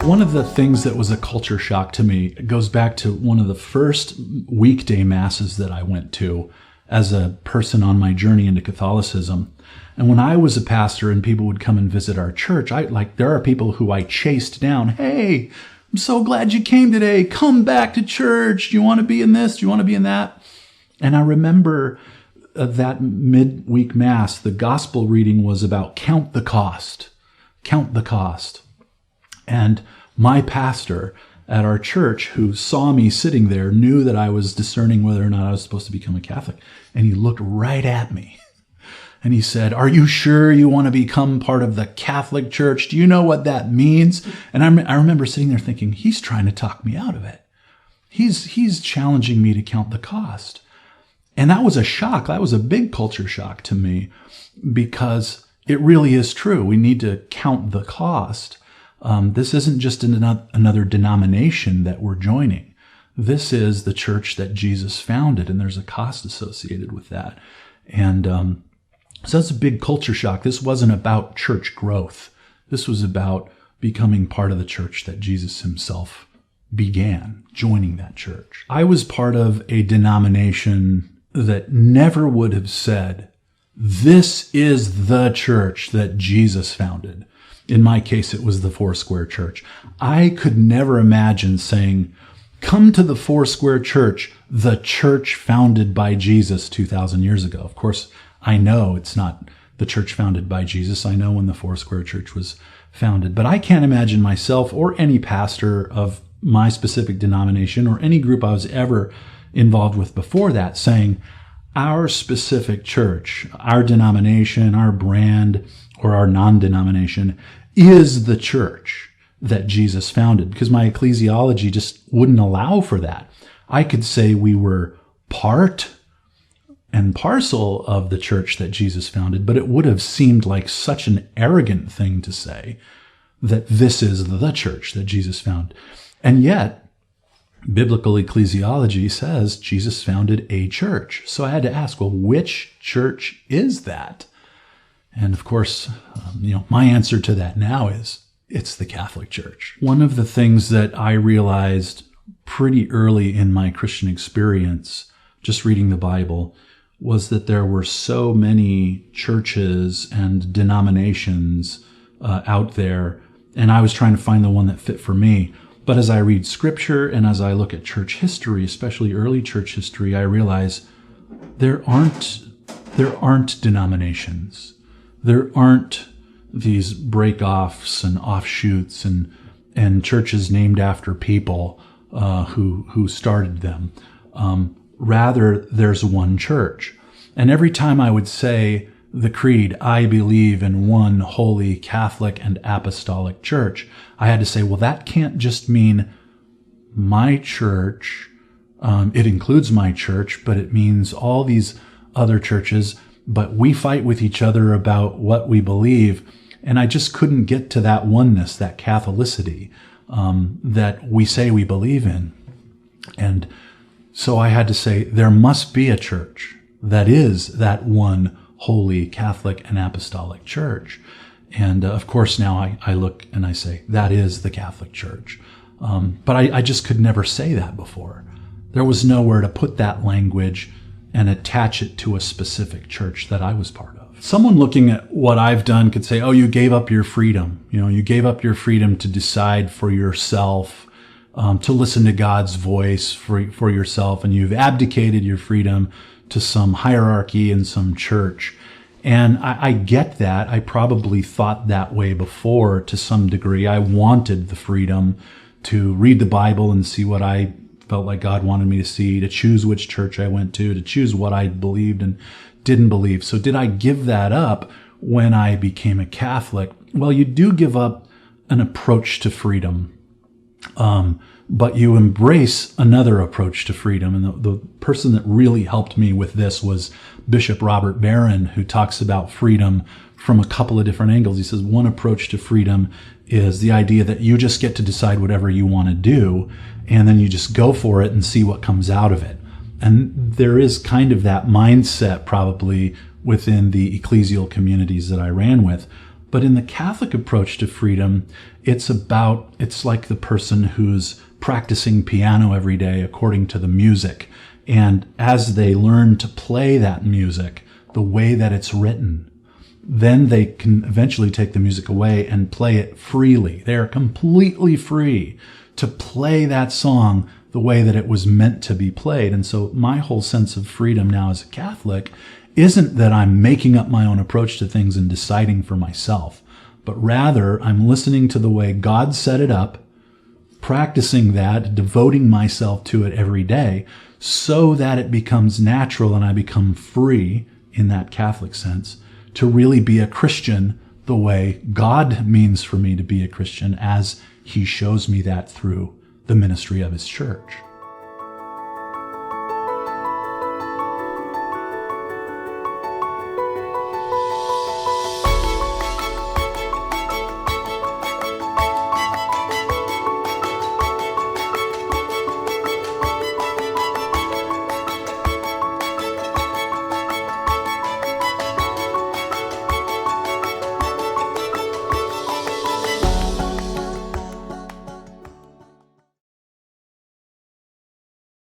One of the things that was a culture shock to me goes back to one of the first weekday masses that I went to as a person on my journey into Catholicism. And when I was a pastor and people would come and visit our church, there are people who I chased down. Hey, I'm so glad you came today. Come back to church. Do you want to be in this? Do you want to be in that? And I remember that midweek mass, the gospel reading was about count the cost. Count the cost. And my pastor at our church, who saw me sitting there, knew that I was discerning whether or not I was supposed to become a Catholic. And he looked right at me. And he said, "Are you sure you want to become part of the Catholic Church? Do you know what that means?" And I remember sitting there thinking, he's trying to talk me out of it. He's challenging me to count the cost. And that was a shock. That was a big culture shock to me, because it really is true. We need to count the cost. This isn't just another denomination that we're joining. This is the church that Jesus founded, and there's a cost associated with that. And so that's a big culture shock. This wasn't about church growth. This was about becoming part of the church that Jesus himself began, joining that church. I was part of a denomination that never would have said, "This is the church that Jesus founded." In my case, it was the Foursquare Church. I could never imagine saying, "Come to the Foursquare Church, the church founded by Jesus 2,000 years ago." Of course, I know it's not the church founded by Jesus. I know when the Foursquare Church was founded. But I can't imagine myself or any pastor of my specific denomination or any group I was ever involved with before that saying, our specific church, our denomination, our brand, or our non-denomination is the church that Jesus founded, because my ecclesiology just wouldn't allow for that. I could say we were part and parcel of the church that Jesus founded, but it would have seemed like such an arrogant thing to say that this is the church that Jesus founded. And yet, biblical ecclesiology says Jesus founded a church. So I had to ask, well, which church is that? And of course, my answer to that now is it's the Catholic Church. One of the things that I realized pretty early in my Christian experience, just reading the Bible, was that there were so many churches and denominations out there, and I was trying to find the one that fit for me. But as I read scripture and as I look at church history, especially early church history, I realize there aren't denominations. There aren't these break-offs and offshoots and churches named after people who started them. Rather, there's one church. And every time I would say the creed, "I believe in one holy Catholic and apostolic church," I had to say, well, that can't just mean my church. It includes my church, but it means all these other churches, but we fight with each other about what we believe. And I just couldn't get to that oneness, that Catholicity that we say we believe in. And so I had to say, there must be a church that is that one holy Catholic and apostolic church. And of course, now I look and I say, that is the Catholic Church. But I just could never say that before. There was nowhere to put that language and attach it to a specific church that I was part of. Someone looking at what I've done could say, oh, you gave up your freedom. You gave up your freedom to decide for yourself, to listen to God's voice for yourself, and you've abdicated your freedom to some hierarchy in some church. And I get that. I probably thought that way before to some degree. I wanted the freedom to read the Bible and see what I felt like God wanted me to see, to choose which church I went to choose what I believed and didn't believe. So did I give that up when I became a Catholic? Well, you do give up an approach to freedom, but you embrace another approach to freedom. And the person that really helped me with this was Bishop Robert Barron, who talks about freedom from a couple of different angles. He says one approach to freedom is the idea that you just get to decide whatever you want to do, and then you just go for it and see what comes out of it. And there is kind of that mindset probably within the ecclesial communities that I ran with. But in the Catholic approach to freedom, it's like the person who's practicing piano every day according to the music. And as they learn to play that music the way that it's written, then they can eventually take the music away and play it freely. They are completely free to play that song the way that it was meant to be played. And so my whole sense of freedom now as a Catholic isn't that I'm making up my own approach to things and deciding for myself, but rather I'm listening to the way God set it up, practicing that, devoting myself to it every day so that it becomes natural and I become free in that Catholic sense to really be a Christian the way God means for me to be a Christian as he shows me that through the ministry of his church.